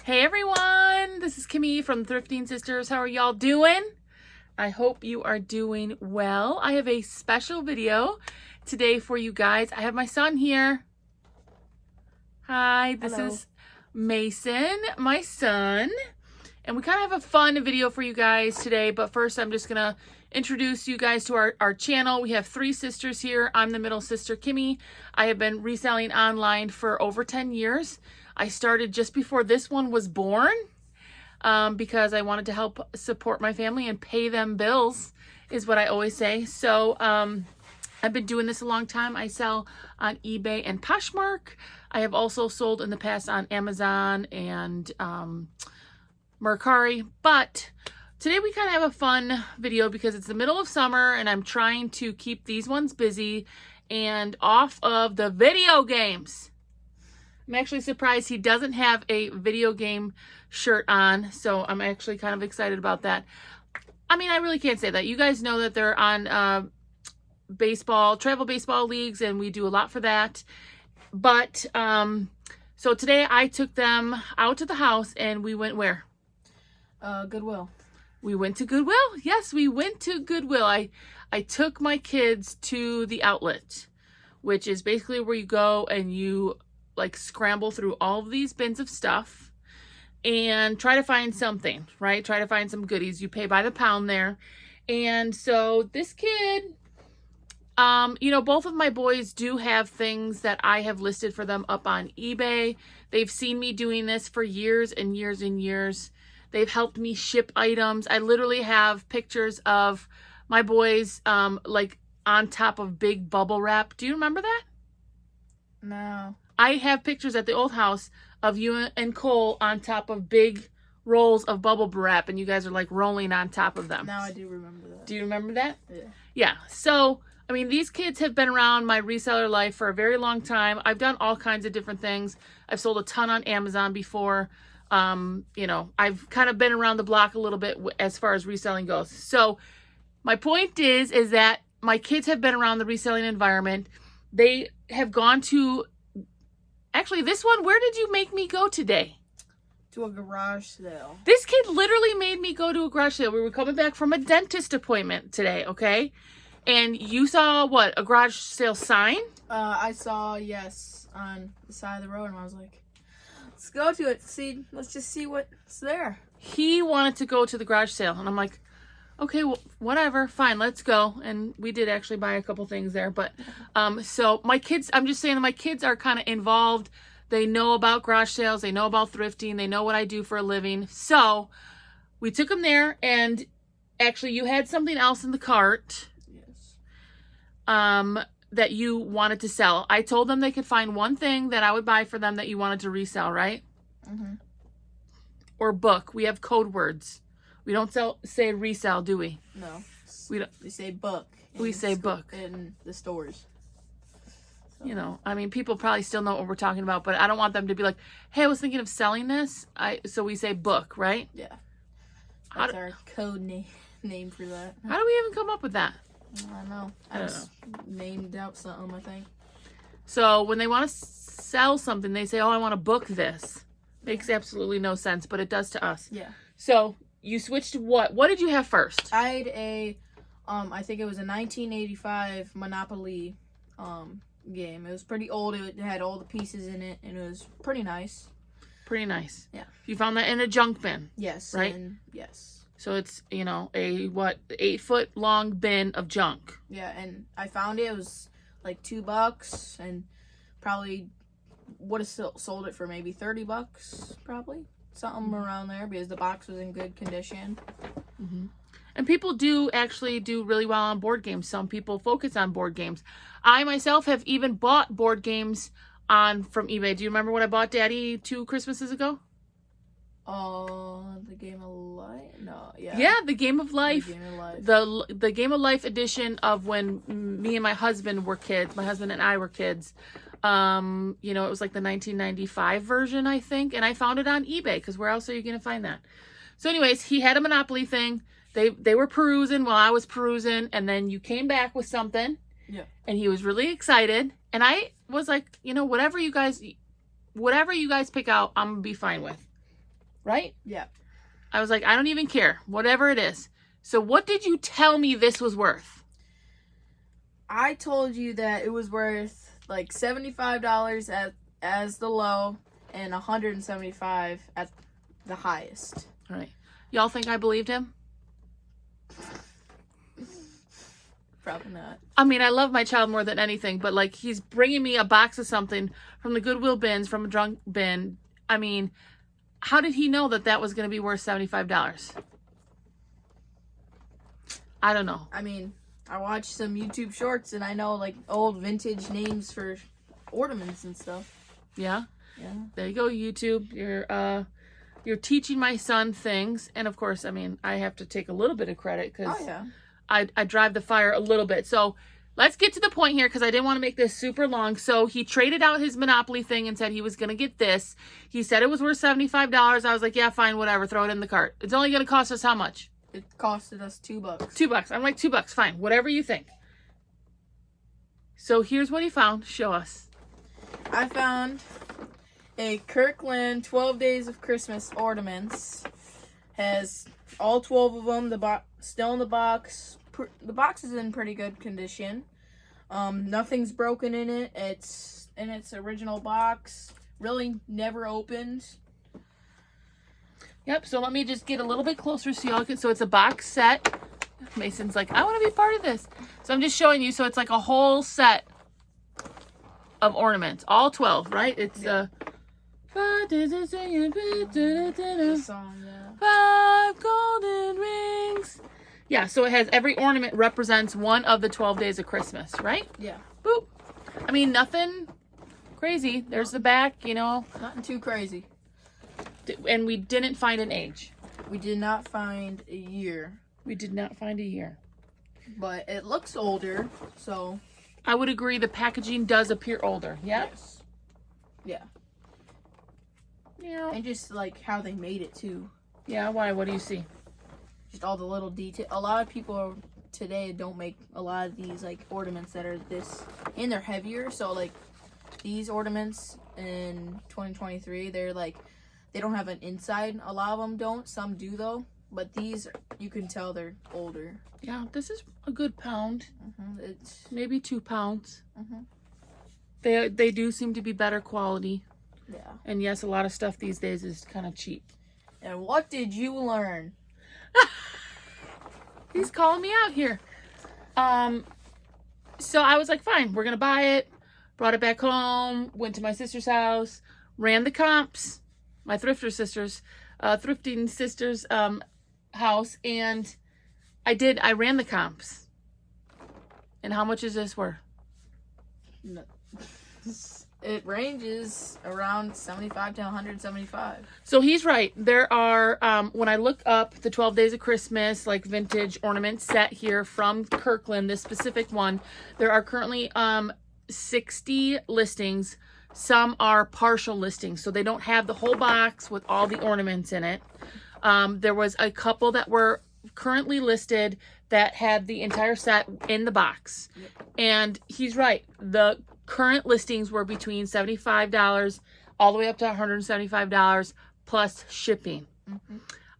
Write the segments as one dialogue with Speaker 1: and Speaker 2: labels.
Speaker 1: Hey everyone, this is Kimmy from Thrifting Sisters. How are y'all doing? I hope you are doing well. I have a special video today for you guys. I have my son here. Hi, this
Speaker 2: Hello.
Speaker 1: is Mason, my son. And we kind of have a fun video for you guys today, but first I'm just gonna introduce you guys to our channel. We have 3 sisters here. I'm the middle sister, Kimmy. I have been reselling online for over 10 years. I started just before this one was born because I wanted to help support my family and pay them bills, is what I always say. So I've been doing this a long time. I sell on eBay and Poshmark. I have also sold in the past on Amazon and Mercari, but today we kind of have a fun video because it's the middle of summer and I'm trying to keep these ones busy and off of the video games. I'm actually surprised he doesn't have a video game shirt on, so I'm actually kind of excited about that. I mean, I really can't say that. You guys know that they're on travel baseball leagues, and we do a lot for that. But, so today I took them out to the house and we went where?
Speaker 2: Goodwill.
Speaker 1: We went to Goodwill? Yes, we went to Goodwill. I took my kids to the outlet, which is basically where you go and you like scramble through all of these bins of stuff and try to find something, right? Try to find some goodies. You pay by the pound there. And so this kid, you know, both of my boys do have things that I have listed for them up on eBay. They've seen me doing this for years and years and years. They've helped me ship items. I literally have pictures of my boys like on top of big bubble wrap. Do you remember that?
Speaker 2: No.
Speaker 1: I have pictures at the old house of you and Cole on top of big rolls of bubble wrap, and you guys are like rolling on top of them.
Speaker 2: Now I do remember that.
Speaker 1: Do you remember that?
Speaker 2: Yeah.
Speaker 1: Yeah. So, I mean, these kids have been around my reseller life for a very long time. I've done all kinds of different things. I've sold a ton on Amazon before. You know, I've kind of been around the block a little bit as far as reselling goes. So my point is that my kids have been around the reselling environment. They have gone to, actually this one, where did you make me go today?
Speaker 2: To a garage sale.
Speaker 1: This kid literally made me go to a garage sale. We were coming back from a dentist appointment today, okay? And you saw what, a garage sale sign?
Speaker 2: I saw, yes, on the side of the road, and I was like, let's go to it. Let's just see what's there.
Speaker 1: He wanted to go to the garage sale, and I'm like, okay, well, whatever, fine, let's go. And we did actually buy a couple things there, but so my kids, I'm just saying that my kids are kind of involved. They know about garage sales, they know about thrifting, they know what I do for a living. So we took them there, and actually you had something else in the cart.
Speaker 2: Yes.
Speaker 1: That you wanted to sell. I told them they could find one thing that I would buy for them that you wanted to resell, right?
Speaker 2: Mm-hmm.
Speaker 1: Or book. We have code words. We don't say resell, do we?
Speaker 2: No.
Speaker 1: We don't.
Speaker 2: We say book.
Speaker 1: We say book.
Speaker 2: In the stores. So.
Speaker 1: You know, I mean, people probably still know what we're talking about, but I don't want them to be like, hey, I was thinking of selling this. So we say book, right?
Speaker 2: Yeah. That's our code name for that.
Speaker 1: How do we even come up with that?
Speaker 2: I don't know. I just named out something, I think.
Speaker 1: So when they want to sell something, they say, oh, I want to book this. Makes absolutely no sense, but it does to us.
Speaker 2: Yeah.
Speaker 1: So you switched to what? What did you have first?
Speaker 2: I had a, I think it was a 1985 Monopoly game. It was pretty old. It had all the pieces in it, and it was pretty nice.
Speaker 1: Pretty nice.
Speaker 2: Yeah.
Speaker 1: You found that in a junk bin.
Speaker 2: Yes.
Speaker 1: Right?
Speaker 2: And yes.
Speaker 1: So it's, you know, a 8-foot long bin of junk.
Speaker 2: Yeah, and I found it was like $2 and probably would have sold it for maybe $30, probably. Something around there because the box was in good condition.
Speaker 1: Mm-hmm. And people do actually do really well on board games. Some people focus on board games. I myself have even bought board games from eBay. Do you remember what I bought Daddy 2 Christmases ago?
Speaker 2: The Game of Life? No, yeah.
Speaker 1: Yeah, the Game of Life.
Speaker 2: The Game of Life.
Speaker 1: The Game of Life edition of when me and my husband were kids. My husband and I were kids. You know, it was like the 1995 version, I think. And I found it on eBay because where else are you going to find that? So anyways, he had a Monopoly thing. They were perusing while I was perusing. And then you came back with something.
Speaker 2: Yeah.
Speaker 1: And he was really excited. And I was like, you know, whatever you guys pick out, I'm going to be fine with. right?
Speaker 2: Yeah.
Speaker 1: I was like, I don't even care, whatever it is. So what did you tell me this was worth?
Speaker 2: I told you that it was worth like $75 as the low and $175 at the highest.
Speaker 1: All right. Y'all think I believed him?
Speaker 2: Probably not.
Speaker 1: I mean, I love my child more than anything, but like he's bringing me a box of something from the Goodwill bins, from a junk bin. I mean, how did he know that was going to be worth $75? I don't know.
Speaker 2: I mean, I watched some YouTube shorts and I know like old vintage names for ornaments and stuff.
Speaker 1: Yeah?
Speaker 2: Yeah.
Speaker 1: There you go, YouTube. You're teaching my son things. And of course, I mean, I have to take a little bit of credit because I drive the fire a little bit. So let's get to the point here because I didn't want to make this super long. So he traded out his Monopoly thing and said he was going to get this. He said it was worth $75. I was like, yeah, fine, whatever. Throw it in the cart. It's only going to cost us how much?
Speaker 2: It costed us $2.
Speaker 1: $2. I'm like, $2. Fine. Whatever you think. So here's what he found. Show us.
Speaker 2: I found a Kirkland 12 Days of Christmas ornaments. Has all 12 of them. The box still in the box. The box is in pretty good condition. Nothing's broken in it. It's in its original box. Really never opened.
Speaker 1: Yep, so let me just get a little bit closer so y'all can, so it's a box set. Mason's like, I want to be part of this. So I'm just showing you, so it's like a whole set of ornaments. All 12, right? It's
Speaker 2: Yeah.
Speaker 1: 5
Speaker 2: Song, yeah.
Speaker 1: golden rings. Yeah, so it has every ornament represents one of the 12 days of Christmas, right?
Speaker 2: Yeah.
Speaker 1: Boop. I mean, nothing crazy. There's the back, you know.
Speaker 2: Nothing too crazy.
Speaker 1: And we didn't find an age.
Speaker 2: We did not find a year.
Speaker 1: We did not find a year.
Speaker 2: But it looks older, so.
Speaker 1: I would agree the packaging does appear older. Yeah?
Speaker 2: Yes. Yeah.
Speaker 1: Yeah.
Speaker 2: And just like how they made it too.
Speaker 1: Yeah, why? What do you see?
Speaker 2: Just all the little detail. A lot of people today don't make a lot of these like ornaments that are this, and they're heavier. So like these ornaments in 2023, they're like, they don't have an inside. A lot of them don't. Some do though. But these, you can tell they're older.
Speaker 1: Yeah, this is a good pound.
Speaker 2: It's
Speaker 1: Maybe 2 pounds. They do seem to be better quality.
Speaker 2: yeah.
Speaker 1: And yes, a lot of stuff these days is kind of cheap.
Speaker 2: And what did you learn?
Speaker 1: He's calling me out here. So I was like, fine, we're gonna buy it. Brought it back home. Went to my sister's house. Ran the comps. My thrifting sisters' house, and I ran the comps. And how much is this worth?
Speaker 2: No. It ranges around 75 to 175.
Speaker 1: So he's right. There are, when I look up the 12 Days of Christmas, like vintage ornament set here from Kirkland, this specific one, there are currently 60 listings. Some are partial listings, so they don't have the whole box with all the ornaments in it. There was a couple that were currently listed that had the entire set in the box.
Speaker 2: Yep. And
Speaker 1: he's right. The current listings were between $75 all the way up to $175 plus shipping.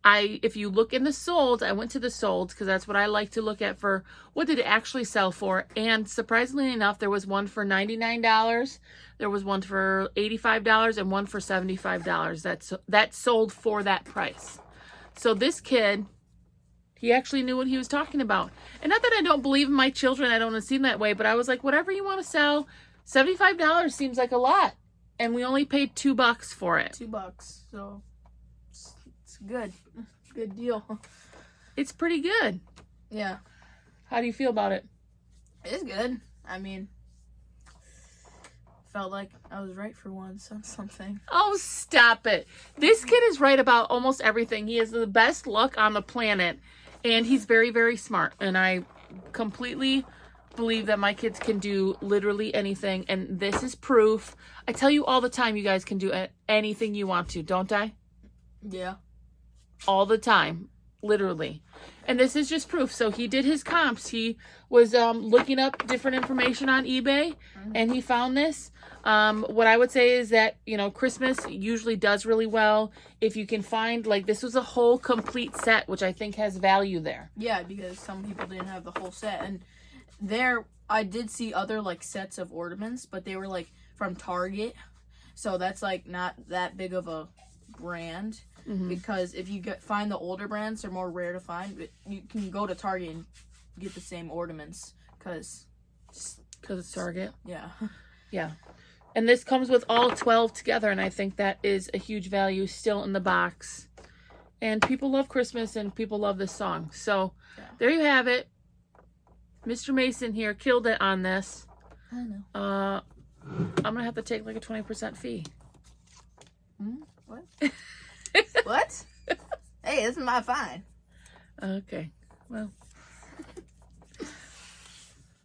Speaker 1: If you look in the solds, I went to the solds because that's what I like to look at for what did it actually sell for. And surprisingly enough, there was one for $99, there was one for $85, and one for $75. That sold for that price. So this kid, he actually knew what he was talking about. And not that I don't believe in my children, I don't seem that way, but I was like, whatever you want to sell, $75 seems like a lot. And we only paid $2 for it.
Speaker 2: $2. So it's good. Good deal.
Speaker 1: It's pretty good.
Speaker 2: Yeah.
Speaker 1: How do you feel about it?
Speaker 2: It's good. I mean, felt like I was right for once on something.
Speaker 1: Oh, stop it. This kid is right about almost everything. He has the best luck on the planet. And he's very, very smart. And I completely believe that my kids can do literally anything. And this is proof. I tell you all the time, you guys can do anything you want to, don't I?
Speaker 2: Yeah.
Speaker 1: All the time. literally. And this is just proof. So he did his comps. He was looking up different information on eBay, and he found this. What I would say is that, you know, Christmas usually does really well if you can find, like, this was a whole complete set, which I think has value there.
Speaker 2: Yeah, because some people didn't have the whole set. And there, I did see other, like, sets of ornaments, but they were, like, from Target. So that's, like, not that big of a brand. Because if you find the older brands, they're more rare to find. But you can go to Target and get the same ornaments. Because
Speaker 1: it's Target.
Speaker 2: Yeah.
Speaker 1: Yeah. And this comes with all 12 together, and I think that is a huge value still in the box. And people love Christmas, and people love this song. So, there you have it. Mr. Mason here killed it on this.
Speaker 2: I know.
Speaker 1: I'm going to have to take like a 20% fee.
Speaker 2: What? What? Hey, this is my fine.
Speaker 1: Okay. Well,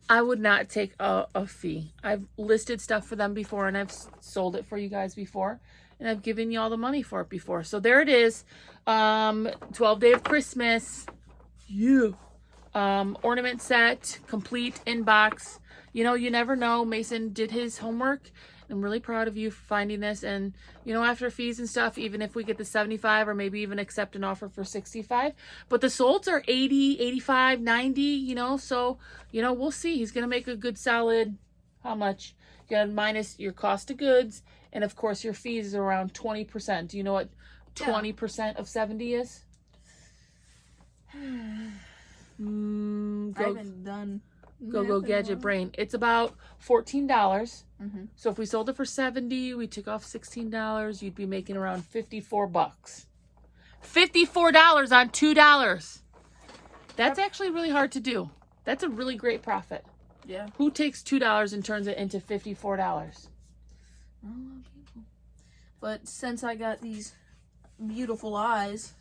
Speaker 1: I would not take a fee. I've listed stuff for them before, and I've sold it for you guys before, and I've given you all the money for it before. So there it is. 12 Day of Christmas. You. Ornament set, complete in box. You know, you never know. Mason did his homework. I'm really proud of you for finding this. And, you know, after fees and stuff, even if we get the 75 or maybe even accept an offer for 65, but the solds are 80, 85, 90, you know, so, you know, we'll see. He's going to make a good solid, how much? You got to minus your cost of goods. And of course, your fees is around 20%. Do you know what 20% of 70 is?
Speaker 2: I haven't done...
Speaker 1: Go gadget brain. It's about $14. So if we sold it for $70, we took off $16, you'd be making around $54. $54 on $2. That's actually really hard to do. That's a really great profit.
Speaker 2: Yeah.
Speaker 1: Who takes $2 and turns it into $54?
Speaker 2: Not a lot of people. But since I got these beautiful eyes...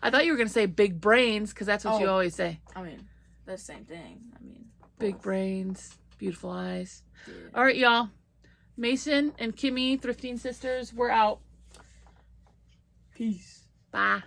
Speaker 1: I thought you were going to say big brains, because that's what you always say.
Speaker 2: I mean... That's the same thing. I mean,
Speaker 1: big brains, beautiful eyes.
Speaker 2: Yeah.
Speaker 1: All right, y'all. Mason and Kimmy, Thrifting Sisters, we're out.
Speaker 2: Peace.
Speaker 1: Bye.